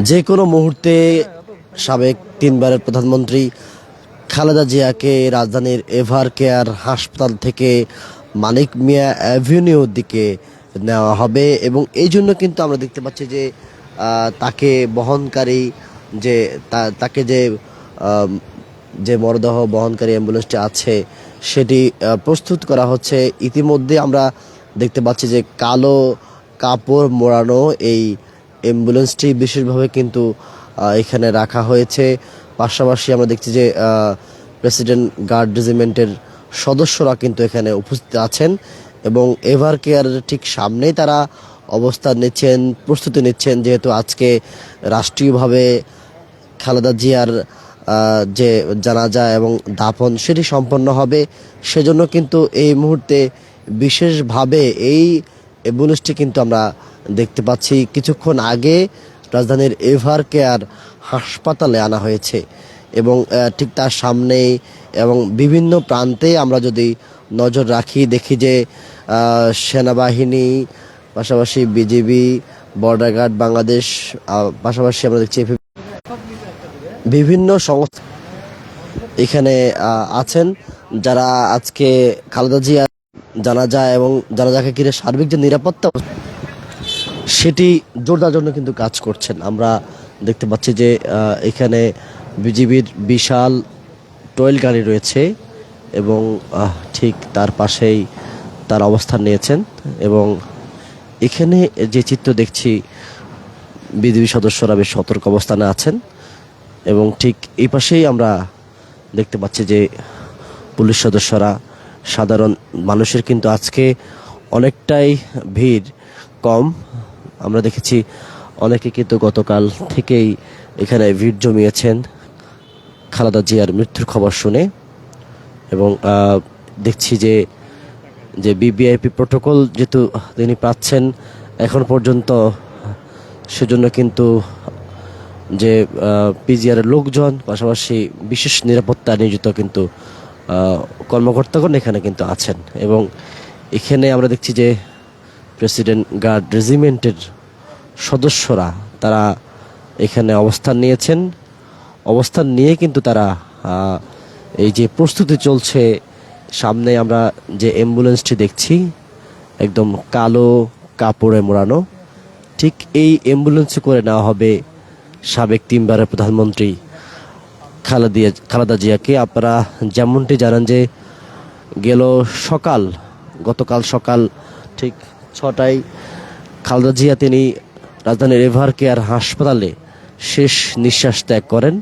যে কোনো মুহূর্তে সাবেক তিনবারের প্রধানমন্ত্রী খালেদা জিয়াকে রাজধানীর এভার কেয়ার হাসপাতাল থেকে মানিক মিয়া অ্যাভিনিউর দিকে নেওয়া হবে এবং এই জন্য কিন্তু আমরা দেখতে পাচ্ছি যে তাকে বহনকারী যে তাকে যে মরদেহ বহনকারী অ্যাম্বুলেন্সটি আছে সেটি প্রস্তুত করা হচ্ছে। ইতিমধ্যে আমরা দেখতে পাচ্ছি যে কালো কাপড় মোড়ানো এই অ্যাম্বুলেন্সটি বিশেষভাবে কিন্তু এখানে রাখা হয়েছে। পাশাপাশি আমরা দেখছি যে প্রেসিডেন্ট গার্ড রেজিমেন্টের সদস্যরা কিন্তু এখানে উপস্থিত আছেন এবং এভার কেয়ারের ঠিক সামনেই তারা অবস্থান নিচ্ছেন, প্রস্তুতি নিচ্ছেন, যেহেতু আজকে রাষ্ট্রীয়ভাবে খালেদা জিয়ার যে জানাজা এবং দাফন সেটি সম্পন্ন হবে। সেজন্য কিন্তু এই মুহূর্তে বিশেষভাবে এই অ্যাম্বুলেন্সটি কিন্তু আমরা দেখতে পাচ্ছি কিছুক্ষণ আগে রাজধানীর এভার কেয়ার হাসপাতালে আনা হয়েছে এবং ঠিক তার সামনেই এবং বিভিন্ন প্রান্তে আমরা যদি নজর রাখি দেখি যে সেনাবাহিনী, পাশাপাশি বিজিবি, বর্ডার গার্ড বাংলাদেশ, পাশাপাশি আমরা দেখছি বিভিন্ন সংস্থা এখানে আছেন যারা আজকে খালেদা জিয়া জানাজা এবং জানাজাকে ঘিরে সার্বিক যে নিরাপত্তা সেটি জোরদার জন্য কিন্তু কাজ করছেন। আমরা দেখতে পাচ্ছি যে এখানে বিজিবির বিশাল টয়েল গাড়ি রয়েছে এবং ঠিক তার পাশেই তার অবস্থান নিয়েছেন এবং এখানে যে চিত্র দেখছি বিজিবি সদস্যরা বেশ সতর্ক অবস্থানে আছেন এবং ঠিক এই পাশেই আমরা দেখতে পাচ্ছি যে পুলিশ সদস্যরা, সাধারণ মানুষের কিন্তু আজকে অনেকটাই ভিড় কম। আমরা দেখেছি অনেকে কিন্তু গতকাল থেকেই এখানে ভিড় জমিয়েছেন খালেদা জিয়ার মৃত্যুর খবর শুনে এবং দেখছি যে বিভিআইপি প্রোটোকল যেহেতু তিনি পাচ্ছেন এখন পর্যন্ত, সেজন্য কিন্তু যে পিজিআরের লোকজন, পাশাপাশি বিশেষ নিরাপত্তা নিয়োজিত কিন্তু কর্মকর্তাগণ এখানে কিন্তু আছেন এবং এখানে আমরা দেখছি যে প্রেসিডেন্ট গার্ড রেজিমেন্টের সদস্যরা তারা এখানে অবস্থান নিয়েছেন। অবস্থান নিয়ে কিন্তু তারা এই যে প্রস্তুতি চলছে, সামনে আমরা যে অ্যাম্বুলেন্সটি দেখছি একদম কালো কাপড়ে মোড়ানো, ঠিক এই অ্যাম্বুলেন্সে করে নেওয়া হবে সাবেক তিনবারের প্রধানমন্ত্রী খালেদা জিয়াকে। আপনারা যেমনটি জানেন যে গতকাল সকাল ঠিক 6টায় খালেদা জিয়া তিনি রাজধানীর এভার কেয়ার হাসপাতালে শেষ নিঃশ্বাস ত্যাগ করেন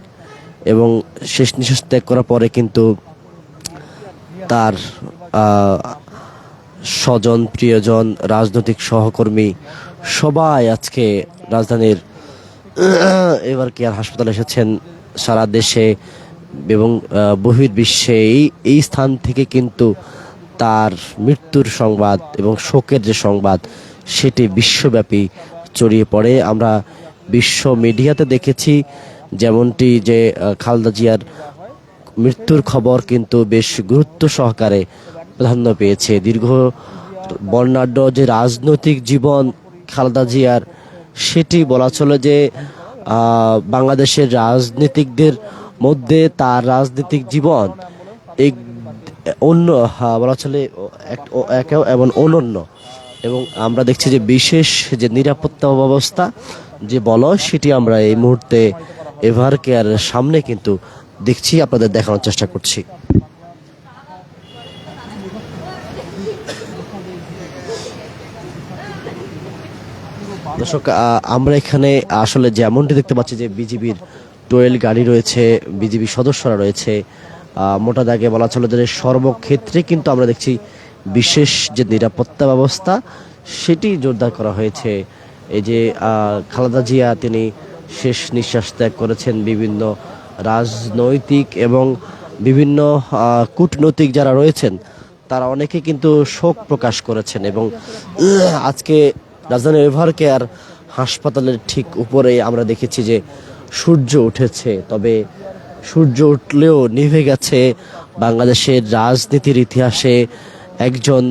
এবং শেষ নিঃশ্বাস ত্যাগ করার পরে কিন্তু তার স্বজন, প্রিয়জন, রাজনৈতিক সহকর্মী সবাই আজকে রাজধানীর এভার কেয়ার হাসপাতালে এসেছেন। সারা দেশে এবং বহির্বিশ্বে এই স্থান থেকে কিন্তু তার মৃত্যুর সংবাদ এবং শোকের যে সংবাদ সেটি বিশ্বব্যাপী ছড়িয়ে পড়ে। আমরা বিশ্ব মিডিয়াতে দেখেছি যেমনটি যে খালেদা জিয়ার মৃত্যুর খবর কিন্তু বেশ গুরুত্ব সহকারে প্রাধান্য পেয়েছে। দীর্ঘ বর্ণাঢ্য যে রাজনৈতিক জীবন খালেদা জিয়ার, সেটি বলা চলে যে বাংলাদেশের রাজনীতিকদের মধ্যে তার রাজনৈতিক জীবন এক অন্য বলা চলে এবং অনন্য। এবং আমরা দেখছি যে বিশেষ যে নিরাপত্তা ব্যবস্থা যে সেটি আমরা এই মুহূর্তে এভার কেয়ারের সামনে কিন্তু দেখছি, আপনাদের দেখানোর চেষ্টা করছি। দর্শক, আমরা এখানে আসলে যেমনটি দেখতে পাচ্ছি যে বিজিবির টয়েল গাড়ি রয়েছে, বিজিবি সদস্যরা রয়েছে, মোটা দাগে বলা চলে যে সর্বক্ষেত্রে কিন্তু আমরা দেখছি বিশেষ যে নিরাপত্তা ব্যবস্থা সেটি জোরদার করা হয়েছে। এই যে খালেদা জিয়া তিনি শেষ নিঃশ্বাস ত্যাগ করেছেন, বিভিন্ন রাজনৈতিক এবং বিভিন্ন কূটনৈতিক যারা রয়েছেন তারা অনেকে কিন্তু শোক প্রকাশ করেছেন এবং আজকে রাজধানীর এভার কেয়ার হাসপাতালের ঠিক উপরে আমরা দেখেছি যে সূর্য উঠেছে, তবে সূর্য উঠলেও নিভে গেছে বাংলাদেশের রাজনীতির ইতিহাসে একজন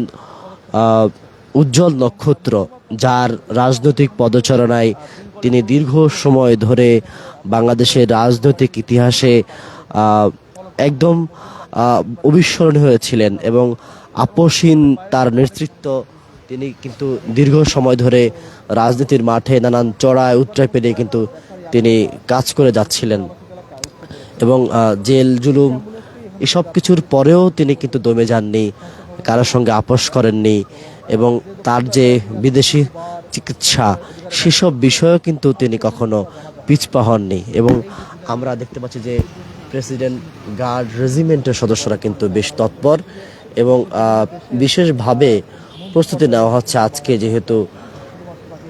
উজ্জ্বল নক্ষত্র, যার রাজনৈতিক পদচারণায় তিনি দীর্ঘ সময় ধরে বাংলাদেশের রাজনৈতিক ইতিহাসে একদম অবিস্মরণীয় হয়েছিলেন এবং আপসহীন তার নেতৃত্ব। তিনি কিন্তু দীর্ঘ সময় ধরে রাজনীতির মাঠে নানান চড়াই উতরাই পেরিয়ে কিন্তু তিনি কাজ করে যাচ্ছিলেন এবং জেল জুলুম এসব কিছুর পরেও তিনি কিন্তু দমে যাননি, কারোর সঙ্গে আপোষ করেননি এবং তার যে বিদেশি চিকিৎসা সেসব বিষয়েও কিন্তু তিনি কখনো পিছপা হননি। এবং আমরা দেখতে পাচ্ছি যে প্রেসিডেন্ট গার্ড রেজিমেন্টের সদস্যরা কিন্তু বেশ তৎপর এবং বিশেষভাবে প্রস্তুতি নেওয়া হচ্ছে। আজকে যেহেতু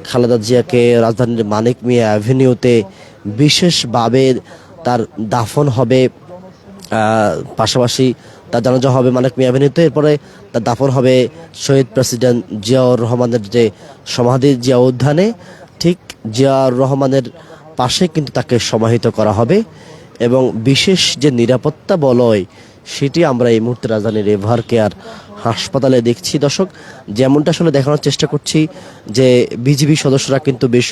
খালেদা জিয়াকে রাজধানীর মানিক মিয়া অ্যাভিনিউতে বিশেষভাবে তার দাফন হবে, পাশাপাশি তার জানাজা হবে মানিক মিয়া অ্যাভিনিউতে, এরপরে তার দাফন হবে শহীদ প্রেসিডেন্ট জিয়াউর রহমানের যে সমাধি জিয়া উদ্যানে, ঠিক জিয়াউর রহমানের পাশে কিন্তু তাকে সমাহিত করা হবে এবং বিশেষ যে নিরাপত্তা বলয় সেটি আমরা এই মুহূর্তে রাজধানীর এভার কেয়ার হাসপাতালে দেখছি। দর্শক, যেমনটা আসলে দেখানোর চেষ্টা করছি যে বিজিবি সদস্যরা কিন্তু বেশ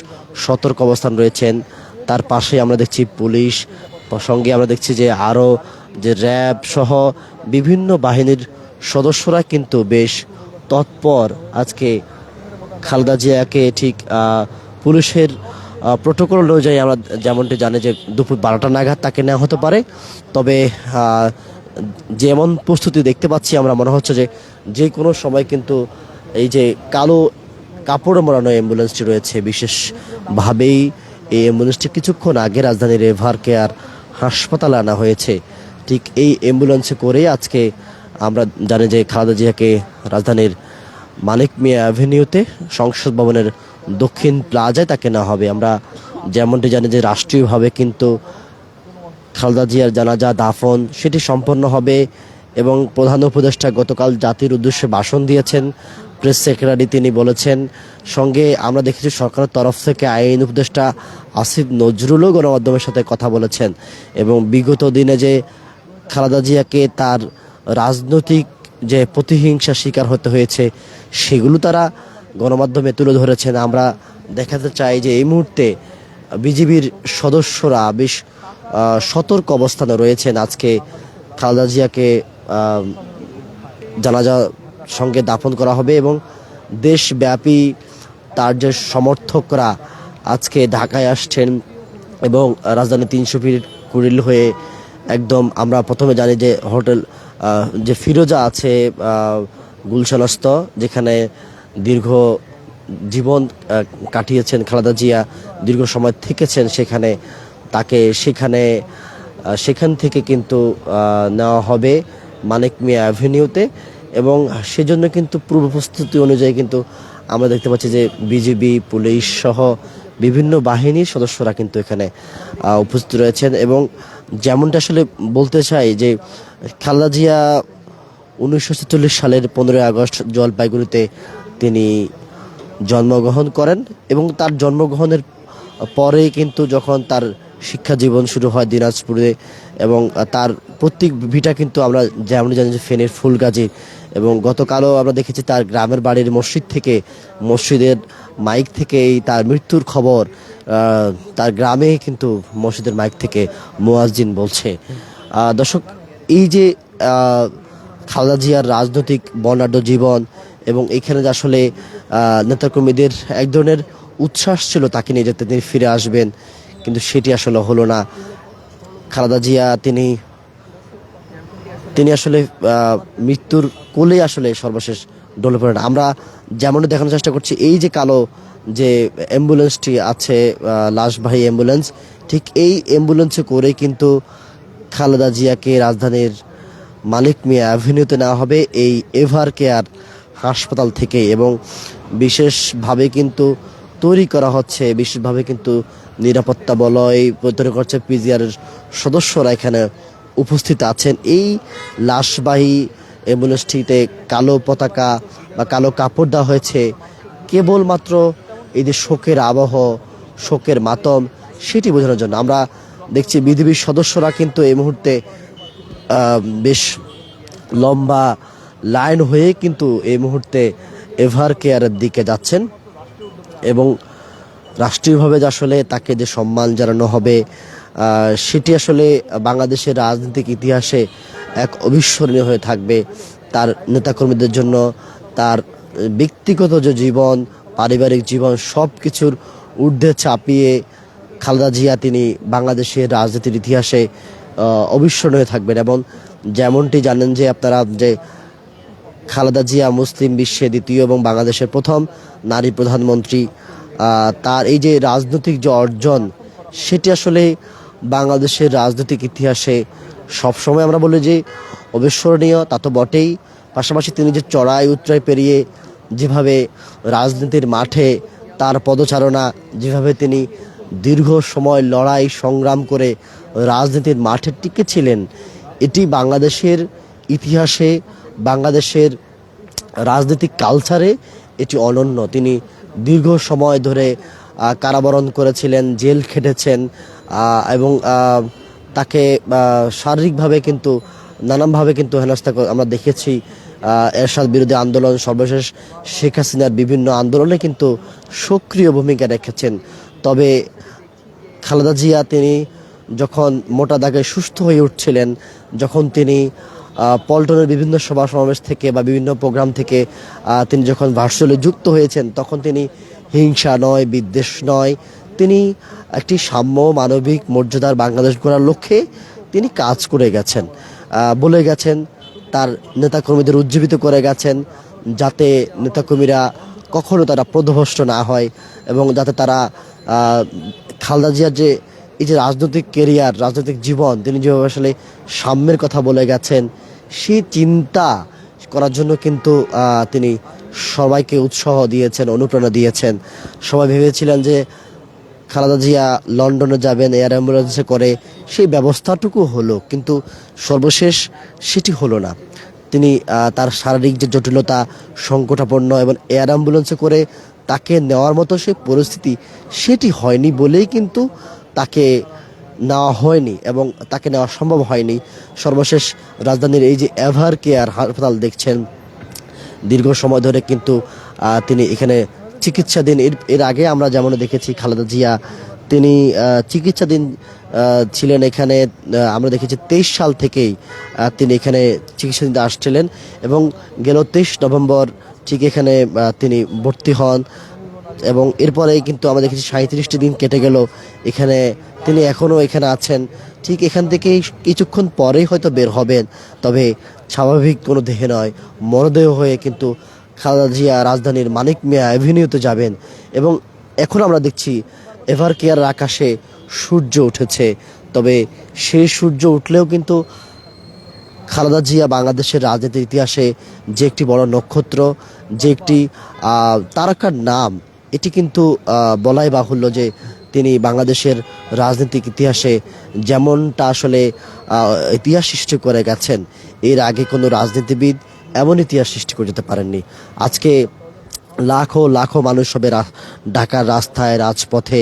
সতর্ক অবস্থান রয়েছেন, তার পাশে আমরা দেখছি পুলিশ, সঙ্গে আমরা দেখছি যে আরও যে র্যাব সহ বিভিন্ন বাহিনীর সদস্যরা কিন্তু বেশ তৎপর। আজকে খালেদা জিয়াকে ঠিক পুলিশের প্রোটোকল অনুযায়ী আমরা যেমনটি জানি যে দুপুর 12টা নাগাদ তাকে নেওয়া হতে পারে, তবে যেমন প্রস্তুতি দেখতে পাচ্ছি আমরা, মনে হচ্ছে যে যে কোনো সময় কিন্তু এই যে কালো কাপড়ে মোড়ানো অ্যাম্বুলেন্সটি রয়েছে, বিশেষভাবেই এই অ্যাম্বুলেন্সটি কিছুক্ষণ আগে রাজধানীর এভার কেয়ার হাসপাতালে আনা হয়েছে। ঠিক এই অ্যাম্বুলেন্সে করে আজকে আমরা জানি যে খালেদা জিয়াকে রাজধানীর মানিক মিয়া অ্যাভিনিউতে সংসদ ভবনের দক্ষিণ প্লাজায় তাকে নেওয়া হবে। আমরা যেমনটি জানি যে রাষ্ট্রীয়ভাবে কিন্তু খালেদা জিয়ার জানাজা দাফন সেটি সম্পন্ন হবে এবং প্রধান উপদেষ্টা গতকাল জাতির উদ্দেশ্যে ভাষণ দিয়েছেন, প্রেস সেক্রেটারি তিনি বলেছেন। সঙ্গে আমরা দেখেছি সরকারের তরফ থেকে আইন উপদেষ্টা আসিফ নজরুলও গণমাধ্যমের সাথে কথা বলেছেন এবং বিগত দিনে যে খালেদা জিয়াকে তার রাজনৈতিক যে প্রতিহিংসা শিকার হতে হয়েছে সেগুলো তারা গণমাধ্যমে তুলে ধরেছেন। আমরা দেখাতে চাই যে এই মুহূর্তে বিজিবির সদস্যরা বেশ সতর্ক অবস্থানে রয়েছেন। আজকে খালেদা জিয়াকে জানাজা সঙ্গে দাফন করা হবে এবং দেশব্যাপী তার যে সমর্থকরা আজকে ঢাকায় আসছেন এবং রাজধানী 300 ফিট কুড়িল হয়ে একদম আমরা প্রথমে জানি যে হোটেল যে ফিরোজা আছে গুলশানস্থ, যেখানে দীর্ঘ জীবন কাটিয়েছেন খালেদা জিয়া, দীর্ঘ সময় থেকেছেন সেখানে, তাকে সেখান থেকে কিন্তু নেওয়া হবে মানিক মিয়া অ্যাভিনিউতে এবং সেজন্য কিন্তু পূর্ব প্রস্তুতি অনুযায়ী কিন্তু আমরা দেখতে পাচ্ছি যে বিজিবি পুলিশ সহ বিভিন্ন বাহিনীর সদস্যরা কিন্তু এখানে উপস্থিত রয়েছেন। এবং যেমনটা আসলে বলতে চাই যে খালেদা জিয়া 1946 সালের 15ই আগস্ট জলপাইগুড়িতে তিনি জন্মগ্রহণ করেন এবং তার জন্মগ্রহণের পরেই কিন্তু যখন তার শিক্ষা জীবন শুরু হয় দিনাজপুরে এবং তার প্রত্যেক ভিটা কিন্তু আমরা যেমন জানি যে ফেনীর ফুলগাজী, এবং গতকালও আমরা দেখেছি তার গ্রামের বাড়ির মসজিদের মাইক থেকেই তার মৃত্যুর খবর তার গ্রামে কিন্তু মসজিদের মাইক থেকে মুয়াজ্জিন বলছে। দর্শক, এই যে খালেদা জিয়ার রাজনৈতিক বর্ণাঢ্য জীবন এবং এখানে যে আসলে নেতাকর্মীদের এক ধরনের উচ্ছ্বাস ছিল তাকে নিয়ে যেতে তিনি ফিরে আসবেন, কিন্তু সেটি আসলে হলো না। খালেদা জিয়া তিনি আসলে মৃত্যুর কোলে আসলে সর্বশেষ ডলে পড়েন। আমরা যেমনটা দেখানোর চেষ্টা করছি, এই যে কালো যে অ্যাম্বুলেন্সটি আছে লাশবাহী অ্যাম্বুলেন্স, ঠিক এই অ্যাম্বুলেন্সে করে কিন্তু খালেদা জিয়াকে রাজধানীর মানিক মিয়া অ্যাভিনিউতে নেওয়া হবে এই এভার কেয়ার হাসপাতাল থেকে এবং বিশেষভাবে কিন্তু তৈরি করা হচ্ছে, বিশেষভাবে কিন্তু নিরাপত্তা বলয় তৈরি করছে, পিজিআরের সদস্যরা এখানে উপস্থিত আছেন। এই লাশবাহী অ্যাম্বুলেন্সটিতে কালো পতাকা বা কালো কাপড় দেওয়া হয়েছে কেবলমাত্র এই যে শোকের আবহ, শোকের মাতম সেটি বোঝানোর জন্য। আমরা দেখছি বিজিবির সদস্যরা কিন্তু এই মুহূর্তে বেশ লম্বা লাইন হয়ে কিন্তু এই মুহূর্তে এভার কেয়ারের দিকে যাচ্ছেন এবং রাষ্ট্রীয়ভাবে যে আসলে তাকে যে সম্মান জানানো হবে সেটি আসলে বাংলাদেশের রাজনৈতিক ইতিহাসে এক অবিস্মরণীয় হয়ে থাকবে। তার নেতাকর্মীদের জন্য তার ব্যক্তিগত যে জীবন, পারিবারিক জীবন, সব কিছুর ঊর্ধ্বে চাপিয়ে খালেদা জিয়া তিনি বাংলাদেশের রাজনীতির ইতিহাসে অবিস্মরণীয় হয়ে থাকবেন। এবং যেমনটি জানেন যে আপনারা যে খালেদা জিয়া মুসলিম বিশ্বে দ্বিতীয় এবং বাংলাদেশের প্রথম নারী প্রধানমন্ত্রী। তার এই যে রাজনৈতিক যে অর্জন সেটি আসলে বাংলাদেশের রাজনৈতিক ইতিহাসে সবসময় আমরা বলি যে অবিস্মরণীয়, তা তো বটেই। পাশাপাশি তিনি যে চড়াই উতরাই পেরিয়ে যেভাবে রাজনীতির মাঠে তার পদচারণা, যেভাবে তিনি দীর্ঘ সময় লড়াই সংগ্রাম করে রাজনীতির মাঠে টিকেছিলেন, এটি বাংলাদেশের ইতিহাসে, বাংলাদেশের রাজনৈতিক কালচারে এটি অনন্য। তিনি দীর্ঘ সময় ধরে কারাবরণ করেছিলেন, জেল খেটেছেন এবং তাকে শারীরিকভাবে কিন্তু নানানভাবে কিন্তু হেনস্থা আমরা দেখেছি। এরশাদ বিরোধী আন্দোলন, সর্বশেষ শেখ হাসিনার বিভিন্ন আন্দোলনে কিন্তু সক্রিয় ভূমিকা রেখেছেন। তবে খালেদা জিয়া তিনি যখন মোটা দাগে সুস্থ হয়ে উঠছিলেন, যখন তিনি পল্টনের বিভিন্ন সভা সমাবেশ থেকে বা বিভিন্ন প্রোগ্রাম থেকে তিনি যখন ভার্চুয়ালি যুক্ত হয়েছেন, তখন তিনি হিংসা নয়, বিদ্বেষ নয়, তিনি একটি সাম্য মানবিক মর্যাদার বাংলাদেশ গড়ার লক্ষ্যে তিনি কাজ করে গেছেন, বলে গেছেন। তার নেতাকর্মীদের উজ্জীবিত করে গেছেন যাতে নেতাকর্মীরা কখনো তারা পদভ্রষ্ট না হয় এবং যাতে তারা খালেদা জিয়ার যে এই যে রাজনৈতিক কেরিয়ার, রাজনৈতিক জীবন, তিনি যেভাবে আসলে সাম্যের কথা বলে গেছেন, সেই চিন্তা করার জন্য কিন্তু তিনি সবাইকে উৎসাহ দিয়েছেন, অনুপ্রেরণা দিয়েছেন। সবাই ভেবেছিলেন যে খালেদা জিয়া লন্ডনে যাবেন এয়ার অ্যাম্বুলেন্সে করে, সেই ব্যবস্থাটুকু হলো, কিন্তু সর্বশেষ সেটি হলো না। তিনি তার শারীরিক যে জটিলতা, সংকটাপন্ন এবং এয়ার অ্যাম্বুলেন্সে করে তাকে নেওয়ার মতো সেই পরিস্থিতি সেটি হয়নি বলেই কিন্তু তাকে নেওয়া হয়নি এবং তাকে নেওয়া সম্ভব হয়নি। সর্বশেষ রাজধানীর এই যে এভার কেয়ার হাসপাতাল দেখছেন, দীর্ঘ সময় ধরে কিন্তু তিনি এখানে চিকিৎসাধীন। এর আগে আমরা যেমন দেখেছি খালেদা জিয়া তিনি চিকিৎসাধীন ছিলেন এখানে। আমরা দেখেছি 23 সাল থেকেই তিনি এখানে চিকিৎসাধীন আসছিলেন এবং গেল 23 নভেম্বর ঠিক এখানে তিনি ভর্তি হন এবং এরপরেই কিন্তু আমরা দেখেছি 37টি দিন কেটে গেল, এখানে তিনি এখনও এখানে আছেন। ঠিক এখান থেকেই কিছুক্ষণ পরেই হয়তো বের হবেন, তবে স্বাভাবিক কোনো দেহে নয়, মরদেহ হয়ে কিন্তু খালেদা জিয়া রাজধানীর মানিক মিয়া অ্যাভিনিউতে যাবেন। এবং এখন আমরা দেখছি এভার কেয়ার আকাশে সূর্য উঠেছে, তবে সেই সূর্য উঠলেও কিন্তু খালেদা জিয়া বাংলাদেশের রাজনীতির ইতিহাসে যে একটি বড় নক্ষত্র, যে একটি তারকার নাম, এটি কিন্তু বলাই বাহুল্য যে তিনি বাংলাদেশের রাজনৈতিক ইতিহাসে যেমনটা আসলে ইতিহাস সৃষ্টি করে গেছেন, এর আগে কোনো রাজনীতিবিদ এমন ইতিহাস সৃষ্টি করে যেতে পারেননি। আজকে লাখো লাখো মানুষ হবে ঢাকার রাস্তায়, রাজপথে